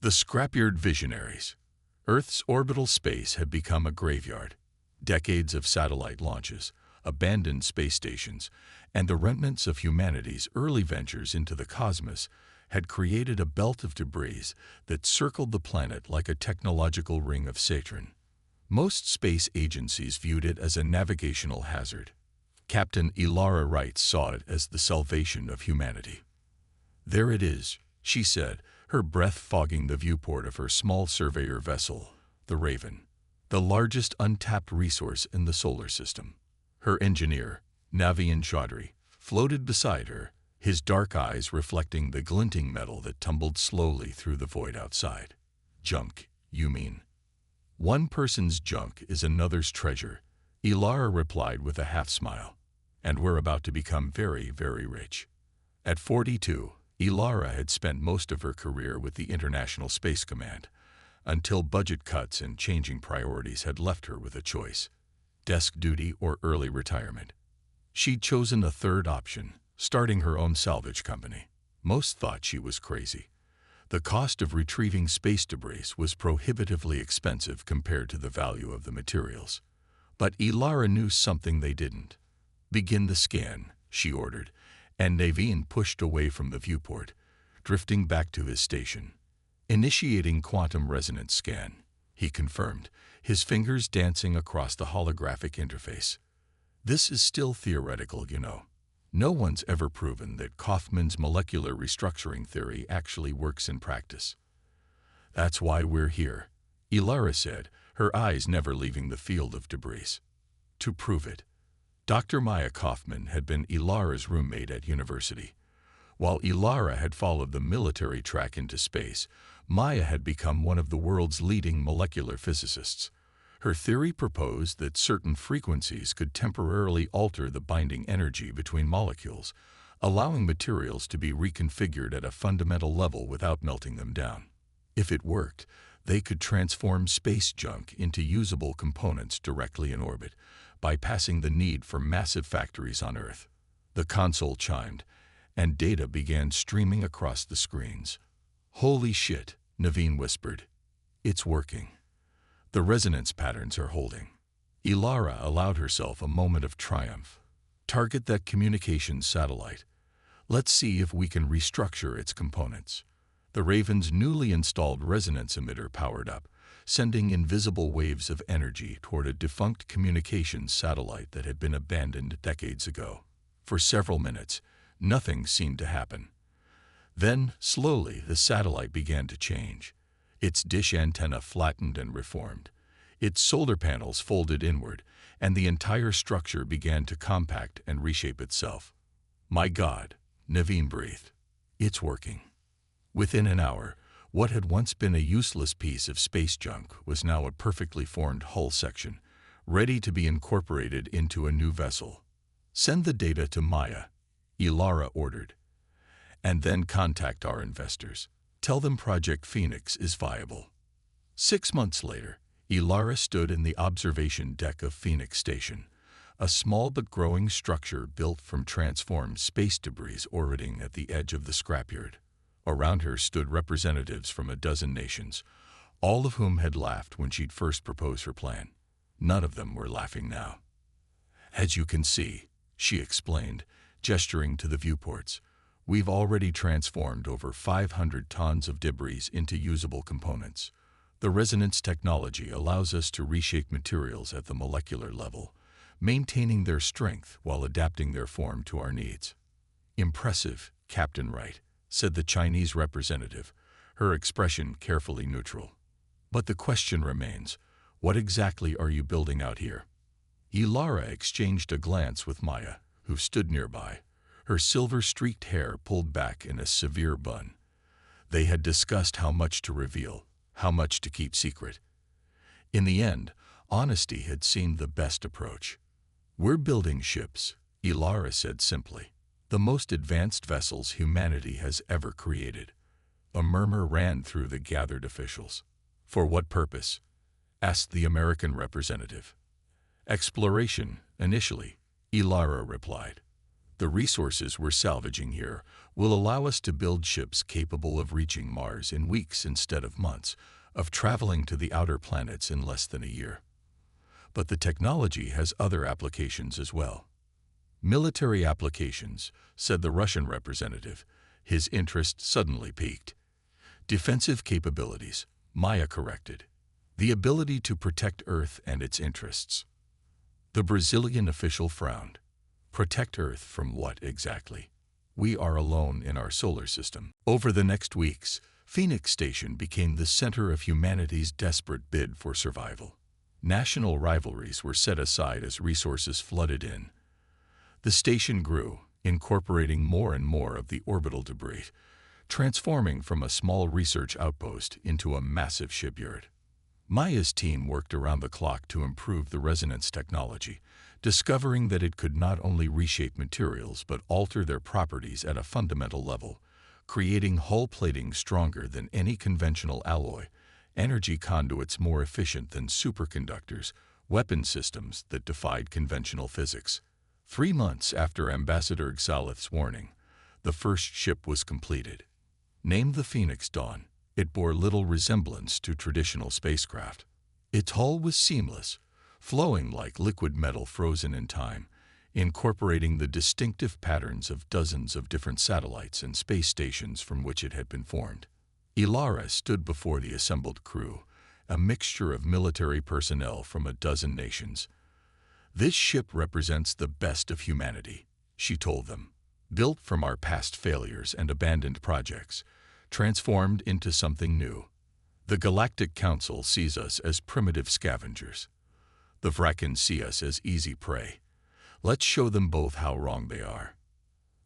The Scrapyard visionaries. Earth's orbital space had become a graveyard. Decades of satellite launches, abandoned space stations, and the remnants of humanity's early ventures into the cosmos had created a belt of debris that circled the planet like a technological ring of Saturn. Most space agencies viewed it as a navigational hazard. Captain Ilara Wright saw it as the salvation of humanity. "There it is," she said, her breath fogging the viewport of her small surveyor vessel, the Raven, the largest untapped resource in the solar system. Her engineer, Navin Chaudhry, floated beside her, his dark eyes reflecting the glinting metal that tumbled slowly through the void outside. "Junk, you mean?" "One person's junk is another's treasure," Ilara replied with a half-smile. "And we're about to become very, very rich." At 42, Ilara had spent most of her career with the International Space Command, until budget cuts and changing priorities had left her with a choice: desk duty or early retirement. She'd chosen a third option, starting her own salvage company. Most thought she was crazy. The cost of retrieving space debris was prohibitively expensive compared to the value of the materials. But Ilara knew something they didn't. "Begin the scan," she ordered, and Navin pushed away from the viewport, drifting back to his station. "Initiating quantum resonance scan," he confirmed, his fingers dancing across the holographic interface. "This is still theoretical, you know. No one's ever proven that Kaufman's molecular restructuring theory actually works in practice." "That's why we're here," Ilara said, her eyes never leaving the field of debris. "To prove it." Dr. Maya Kaufman had been Ilara's roommate at university. While Ilara had followed the military track into space, Maya had become one of the world's leading molecular physicists. Her theory proposed that certain frequencies could temporarily alter the binding energy between molecules, allowing materials to be reconfigured at a fundamental level without melting them down. If it worked, they could transform space junk into usable components directly in orbit, bypassing the need for massive factories on Earth. The console chimed, and data began streaming across the screens. "Holy shit," Navin whispered. "It's working. The resonance patterns are holding." Ilara allowed herself a moment of triumph. "Target that communications satellite. Let's see if we can restructure its components." The Raven's newly installed resonance emitter powered up, sending invisible waves of energy toward a defunct communications satellite that had been abandoned decades ago. For several minutes, nothing seemed to happen. Then, slowly, the satellite began to change. Its dish antenna flattened and reformed. Its solar panels folded inward, and the entire structure began to compact and reshape itself. "My God," Navin breathed. "It's working." Within an hour, what had once been a useless piece of space junk was now a perfectly formed hull section, ready to be incorporated into a new vessel. "Send the data to Maya," Ilara ordered. "And then contact our investors. Tell them Project Phoenix is viable." 6 months later, Ilara stood in the observation deck of Phoenix Station, a small but growing structure built from transformed space debris orbiting at the edge of the scrapyard. Around her stood representatives from a dozen nations, all of whom had laughed when she'd first proposed her plan. None of them were laughing now. "As you can see," she explained, gesturing to the viewports, "we've already transformed over 500 tons of debris into usable components. The resonance technology allows us to reshape materials at the molecular level, maintaining their strength while adapting their form to our needs." "Impressive, Captain Wright," said the Chinese representative, her expression carefully neutral. "But the question remains, what exactly are you building out here?" Ilara exchanged a glance with Maya, who stood nearby, her silver-streaked hair pulled back in a severe bun. They had discussed how much to reveal, how much to keep secret. In the end, honesty had seemed the best approach. "We're building ships," Ilara said simply. "The most advanced vessels humanity has ever created." A murmur ran through the gathered officials. "For what purpose?" asked the American representative. "Exploration, initially," Ilara replied. The resources we're salvaging here will allow us to build ships capable of reaching Mars in weeks instead of months, of traveling to the outer planets in less than a year. But the technology has other applications as well. Military applications, said the Russian representative. His interest suddenly piqued. Defensive capabilities, Maya corrected. The ability to protect Earth and its interests. The Brazilian official frowned. Protect Earth from what exactly? We are alone in our solar system. Over the next weeks, Phoenix Station became the center of humanity's desperate bid for survival. National rivalries were set aside as resources flooded in. The station grew, incorporating more and more of the orbital debris, transforming from a small research outpost into a massive shipyard. Maya's team worked around the clock to improve the resonance technology, discovering that it could not only reshape materials but alter their properties at a fundamental level, creating hull plating stronger than any conventional alloy, energy conduits more efficient than superconductors, weapon systems that defied conventional physics. 3 months after Ambassador Xalith's warning, the first ship was completed. Named the Phoenix Dawn, it bore little resemblance to traditional spacecraft. Its hull was seamless, flowing like liquid metal frozen in time, incorporating the distinctive patterns of dozens of different satellites and space stations from which it had been formed. Ilara stood before the assembled crew, a mixture of military personnel from a dozen nations. This ship represents the best of humanity, she told them, built from our past failures and abandoned projects, transformed into something new. The Galactic Council sees us as primitive scavengers. The Vrakkans see us as easy prey. Let's show them both how wrong they are.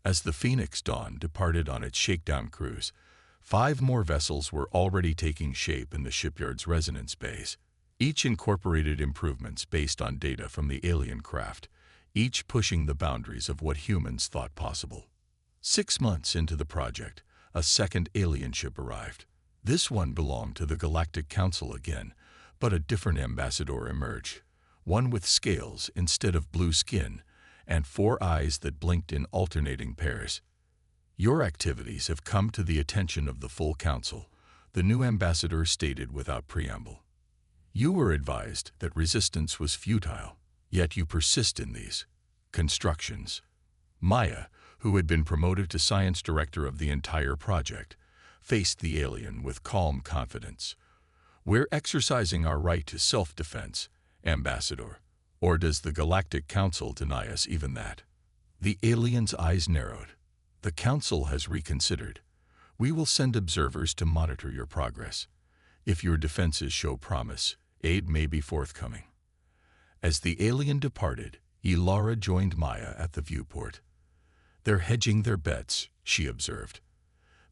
As the Phoenix Dawn departed on its shakedown cruise, 5 more vessels were already taking shape in the shipyard's resonance bays. Each incorporated improvements based on data from the alien craft, each pushing the boundaries of what humans thought possible. 6 months into the project, a second alien ship arrived. This one belonged to the Galactic Council again, but a different ambassador emerged, one with scales instead of blue skin, and 4 eyes that blinked in alternating pairs. Your activities have come to the attention of the full council, the new ambassador stated without preamble. You were advised that resistance was futile, yet you persist in these constructions. Maya, who had been promoted to science director of the entire project, faced the alien with calm confidence. We're exercising our right to self-defense, Ambassador. Or does the Galactic Council deny us even that? The alien's eyes narrowed. The Council has reconsidered. We will send observers to monitor your progress. If your defenses show promise, aid may be forthcoming. As the alien departed, Ilara joined Maya at the viewport. They're hedging their bets, she observed.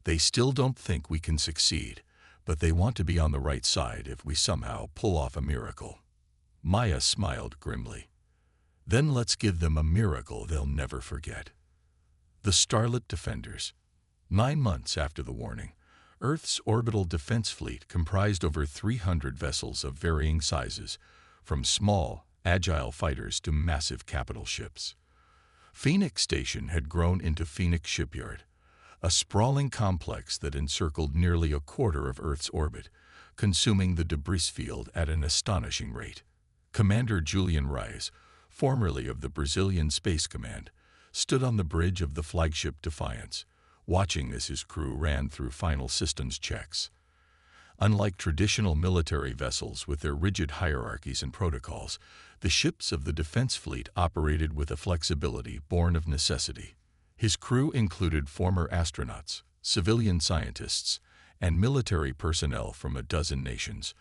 They still don't think we can succeed, but they want to be on the right side if we somehow pull off a miracle. Maya smiled grimly. Then let's give them a miracle they'll never forget. The Starlit Defenders. 9 months after the warning, Earth's orbital defense fleet comprised over 300 vessels of varying sizes, from small, agile fighters to massive capital ships. Phoenix Station had grown into Phoenix Shipyard, a sprawling complex that encircled nearly a quarter of Earth's orbit, consuming the debris field at an astonishing rate. Commander Julian Reis, formerly of the Brazilian Space Command, stood on the bridge of the flagship Defiance, watching as his crew ran through final systems checks. Unlike traditional military vessels with their rigid hierarchies and protocols, the ships of the defense fleet operated with a flexibility born of necessity. His crew included former astronauts, civilian scientists, and military personnel from a dozen nations,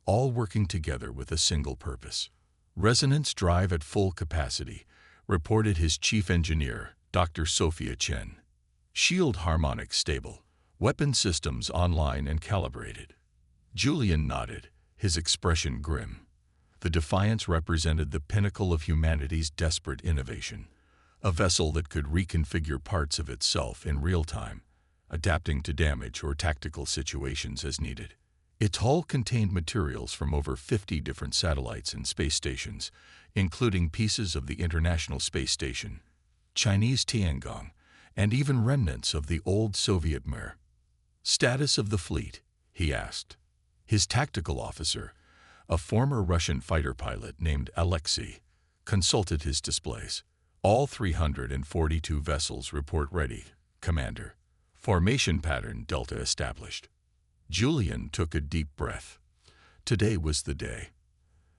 all working together with a single purpose. Resonance drive at full capacity, reported his chief engineer, Dr. Sophia Chen. Shield harmonics stable, weapon systems online and calibrated. Julian nodded, his expression grim. The Defiance represented the pinnacle of humanity's desperate innovation, a vessel that could reconfigure parts of itself in real time, adapting to damage or tactical situations as needed. Its hull contained materials from over 50 different satellites and space stations, including pieces of the International Space Station. Chinese Tiangong, and even remnants of the old Soviet Mir. "Status of the fleet?" he asked. His tactical officer, a former Russian fighter pilot named Alexei, consulted his displays. "All 342 vessels report ready, Commander. Formation pattern Delta established." Julian took a deep breath. Today was the day.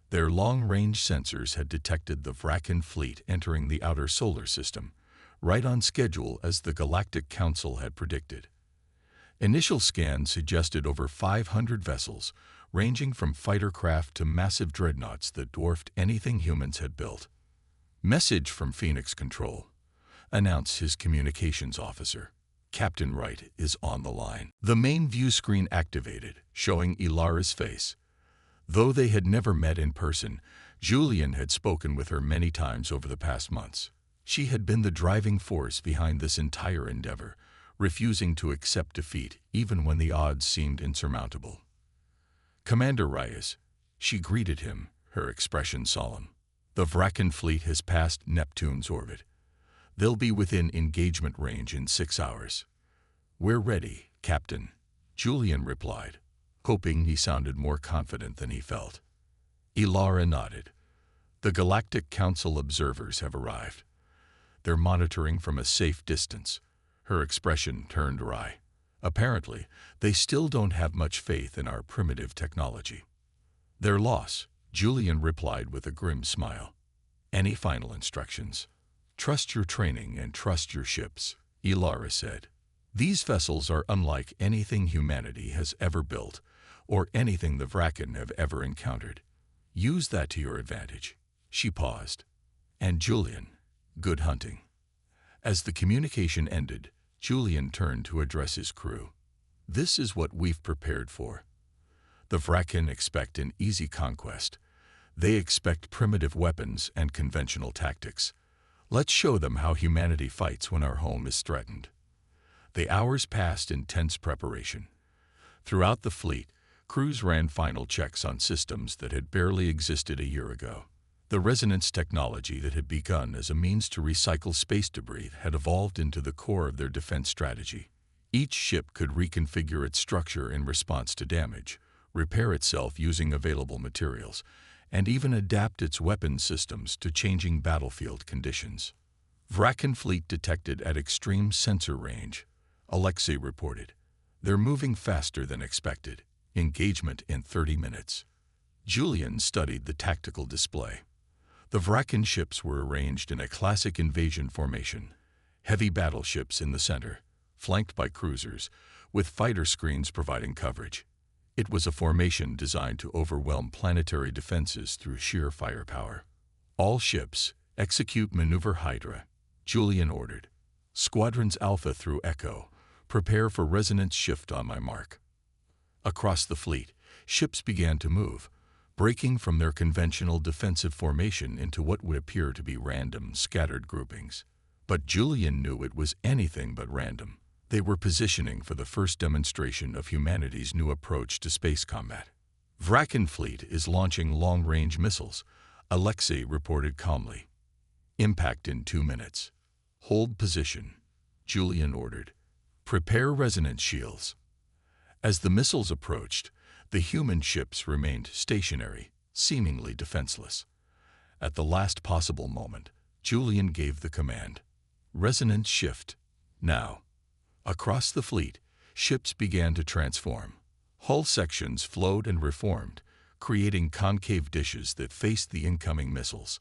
Their long-range sensors had detected the Vrakan fleet entering the outer solar system, right on schedule as the Galactic Council had predicted. Initial scans suggested over 500 vessels, ranging from fighter craft to massive dreadnoughts that dwarfed anything humans had built. "Message from Phoenix Control," announced his communications officer. "Captain Wright is on the line." The main view screen activated, showing Ilara's face. Though they had never met in person, Julian had spoken with her many times over the past months. She had been the driving force behind this entire endeavor, refusing to accept defeat even when the odds seemed insurmountable. "Commander Reyes," she greeted him, her expression solemn. "The Vrakan fleet has passed Neptune's orbit. They'll be within engagement range in 6 hours." "We're ready, Captain," Julian replied, hoping he sounded more confident than he felt. Ilara nodded. "The Galactic Council observers have arrived. They're monitoring from a safe distance." Her expression turned wry. "Apparently, they still don't have much faith in our primitive technology." "Their loss," Julian replied with a grim smile. "Any final instructions?" "Trust your training and trust your ships," Ilara said. "These vessels are unlike anything humanity has ever built, or anything the Vrakan have ever encountered. Use that to your advantage." She paused. "And Julian, good hunting." As the communication ended, Julian turned to address his crew. "This is what we've prepared for. The Vrakan expect an easy conquest. They expect primitive weapons and conventional tactics. Let's show them how humanity fights when our home is threatened." The hours passed in tense preparation. Throughout the fleet, crews ran final checks on systems that had barely existed a year ago. The resonance technology that had begun as a means to recycle space debris had evolved into the core of their defense strategy. Each ship could reconfigure its structure in response to damage, repair itself using available materials, and even adapt its weapons systems to changing battlefield conditions. "Vrakan fleet detected at extreme sensor range," Alexei reported. "They're moving faster than expected. Engagement in 30 minutes." Julian studied the tactical display. The Vrakan ships were arranged in a classic invasion formation, heavy battleships in the center, flanked by cruisers, with fighter screens providing coverage. It was a formation designed to overwhelm planetary defenses through sheer firepower. "All ships, execute maneuver Hydra," Julian ordered. "Squadrons Alpha through Echo, prepare for resonance shift on my mark." Across the fleet, ships began to move, breaking from their conventional defensive formation into what would appear to be random, scattered groupings. But Julian knew it was anything but random. They were positioning for the first demonstration of humanity's new approach to space combat. "Vrakan fleet is launching long-range missiles," Alexei reported calmly. "Impact in 2 minutes. Hold position," Julian ordered. "Prepare resonance shields." As the missiles approached, the human ships remained stationary, seemingly defenseless. At the last possible moment, Julian gave the command. "Resonance shift, now." Across the fleet, ships began to transform. Hull sections flowed and reformed, creating concave dishes that faced the incoming missiles.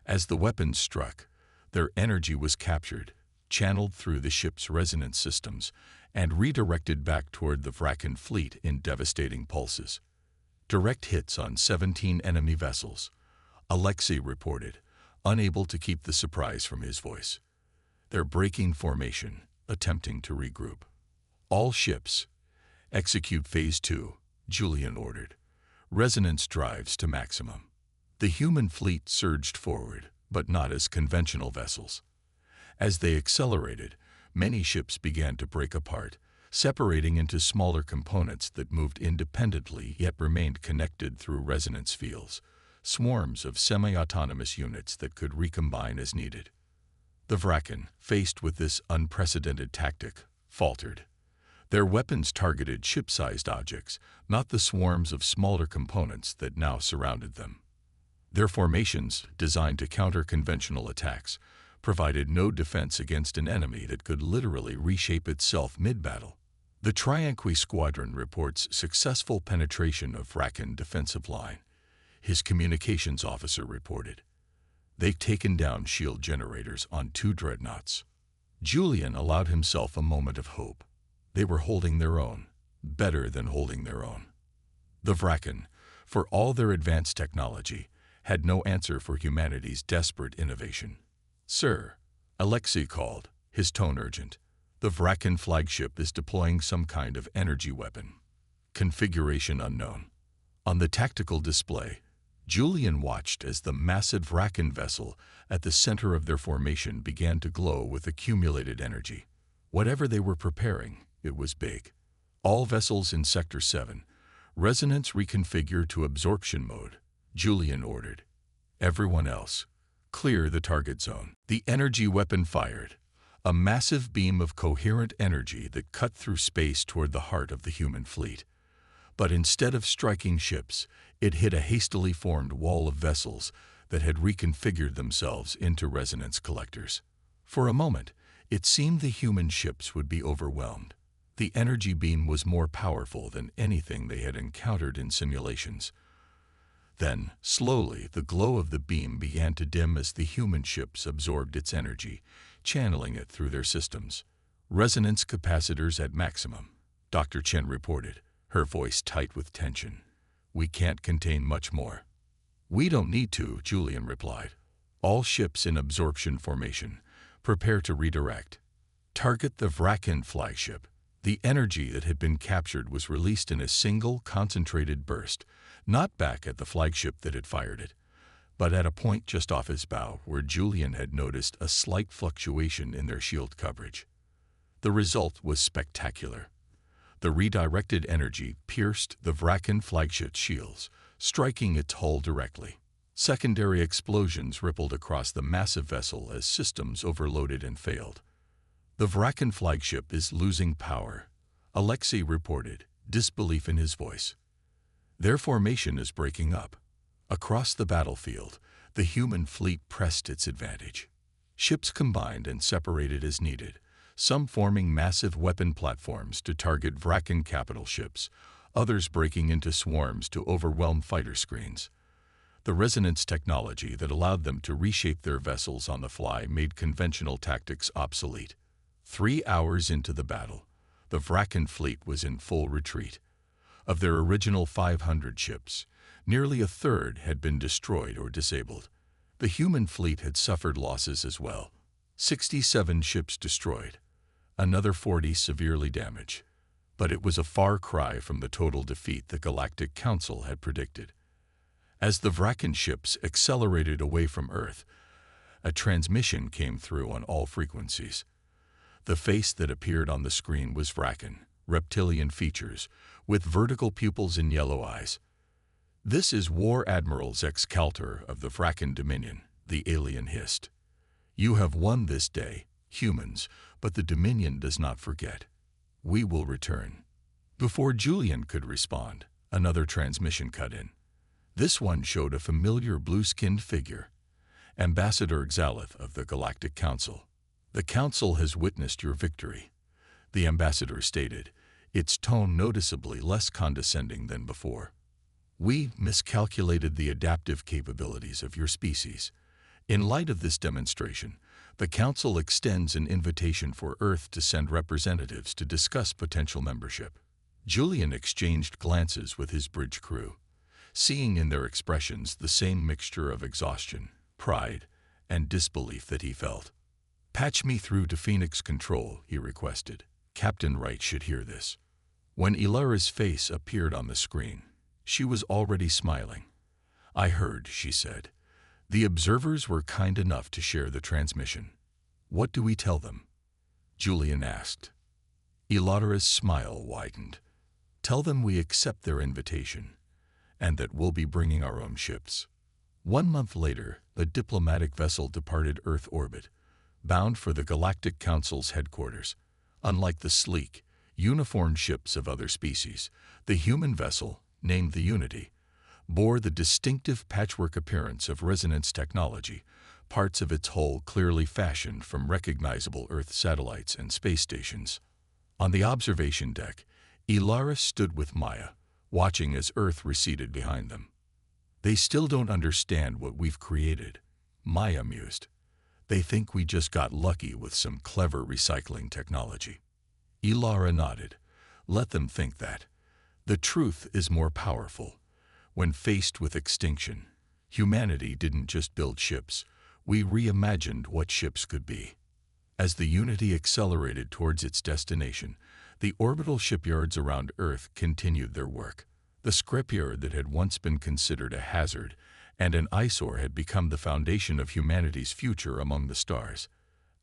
As the weapons struck, their energy was captured, channeled through the ship's resonance systems, and redirected back toward the Vrakan fleet in devastating pulses. "Direct hits on 17 enemy vessels," Alexei reported, unable to keep the surprise from his voice. "They're breaking formation, attempting to regroup." "All ships, execute Phase 2, Julian ordered. "Resonance drives to maximum." The human fleet surged forward, but not as conventional vessels. As they accelerated, many ships began to break apart, separating into smaller components that moved independently yet remained connected through resonance fields, swarms of semi-autonomous units that could recombine as needed. The Vraken, faced with this unprecedented tactic, faltered. Their weapons targeted ship-sized objects, not the swarms of smaller components that now surrounded them. Their formations, designed to counter conventional attacks, provided no defense against an enemy that could literally reshape itself mid-battle. The Trianqui Squadron reports successful penetration of Vraken defensive line. His communications officer reported. They've taken down shield generators on 2 dreadnoughts. Julian allowed himself a moment of hope. They were holding their own, better than holding their own. The Vraken, for all their advanced technology, had no answer for humanity's desperate innovation. "Sir," Alexei called, his tone urgent. "The Vraken flagship is deploying some kind of energy weapon. Configuration unknown." On the tactical display, Julian watched as the massive Vraken vessel at the center of their formation began to glow with accumulated energy. Whatever they were preparing, it was big. All vessels in Sector 7, resonance reconfigure to absorption mode, Julian ordered. Everyone else, clear the target zone. The energy weapon fired, a massive beam of coherent energy that cut through space toward the heart of the human fleet. But instead of striking ships, it hit a hastily formed wall of vessels that had reconfigured themselves into resonance collectors. For a moment, it seemed the human ships would be overwhelmed. The energy beam was more powerful than anything they had encountered in simulations. Then, slowly, the glow of the beam began to dim as the human ships absorbed its energy, channeling it through their systems. "Resonance capacitors at maximum," Dr. Chen reported, her voice tight with tension. "We can't contain much more." "We don't need to," Julian replied. "All ships in absorption formation, prepare to redirect. Target the Vraken flagship." The energy that had been captured was released in a single, concentrated burst, not back at the flagship that had fired it, but at a point just off his bow where Julian had noticed a slight fluctuation in their shield coverage. The result was spectacular. The redirected energy pierced the Vraken flagship's shields, striking its hull directly. Secondary explosions rippled across the massive vessel as systems overloaded and failed. "The Vraken flagship is losing power," Alexei reported, disbelief in his voice. "Their formation is breaking up." Across the battlefield, the human fleet pressed its advantage. Ships combined and separated as needed, some forming massive weapon platforms to target Vraken capital ships, others breaking into swarms to overwhelm fighter screens. The resonance technology that allowed them to reshape their vessels on the fly made conventional tactics obsolete. 3 hours into the battle, the Vraken fleet was in full retreat. Of their original 500 ships, nearly a third had been destroyed or disabled. The human fleet had suffered losses as well. 67 ships destroyed, another 40 severely damaged. But it was a far cry from the total defeat the Galactic Council had predicted. As the Vraken ships accelerated away from Earth, a transmission came through on all frequencies. The face that appeared on the screen was Vraken, reptilian features, with vertical pupils and yellow eyes. "This is War Admiral Zexcalter of the Vraken Dominion," the alien hissed. "You have won this day, humans, but the Dominion does not forget. We will return." Before Julian could respond, another transmission cut in. This one showed a familiar blue-skinned figure, Ambassador Xalith of the Galactic Council. "The Council has witnessed your victory," the ambassador stated, its tone noticeably less condescending than before. "We miscalculated the adaptive capabilities of your species. In light of this demonstration, the Council extends an invitation for Earth to send representatives to discuss potential membership." Julian exchanged glances with his bridge crew, seeing in their expressions the same mixture of exhaustion, pride, and disbelief that he felt. "Patch me through to Phoenix Control," he requested. "Captain Wright should hear this." When Ilara's face appeared on the screen, she was already smiling. "I heard," she said. "The observers were kind enough to share the transmission." "What do we tell them?" Julian asked. Ilara's smile widened. "Tell them we accept their invitation, and that we'll be bringing our own ships." 1 month later, the diplomatic vessel departed Earth orbit, bound for the Galactic Council's headquarters. Unlike the sleek, uniformed ships of other species, the human vessel, named the Unity, bore the distinctive patchwork appearance of resonance technology, parts of its hull clearly fashioned from recognizable Earth satellites and space stations. On the observation deck, Ilara stood with Maya, watching as Earth receded behind them. "They still don't understand what we've created," Maya mused. "They think we just got lucky with some clever recycling technology." Ilara nodded. "Let them think that. The truth is more powerful. When faced with extinction, humanity didn't just build ships. We reimagined what ships could be." As the Unity accelerated towards its destination, the orbital shipyards around Earth continued their work. The Scrapyard that had once been considered a hazard and an eyesore had become the foundation of humanity's future among the stars,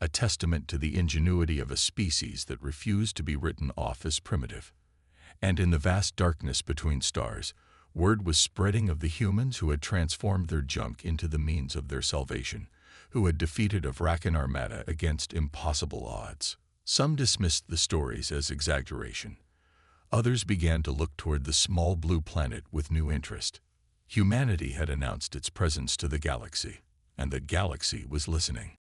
a testament to the ingenuity of a species that refused to be written off as primitive. And in the vast darkness between stars, word was spreading of the humans who had transformed their junk into the means of their salvation, who had defeated a Vrakan armada against impossible odds. Some dismissed the stories as exaggeration. Others began to look toward the small blue planet with new interest. Humanity had announced its presence to the galaxy, and the galaxy was listening.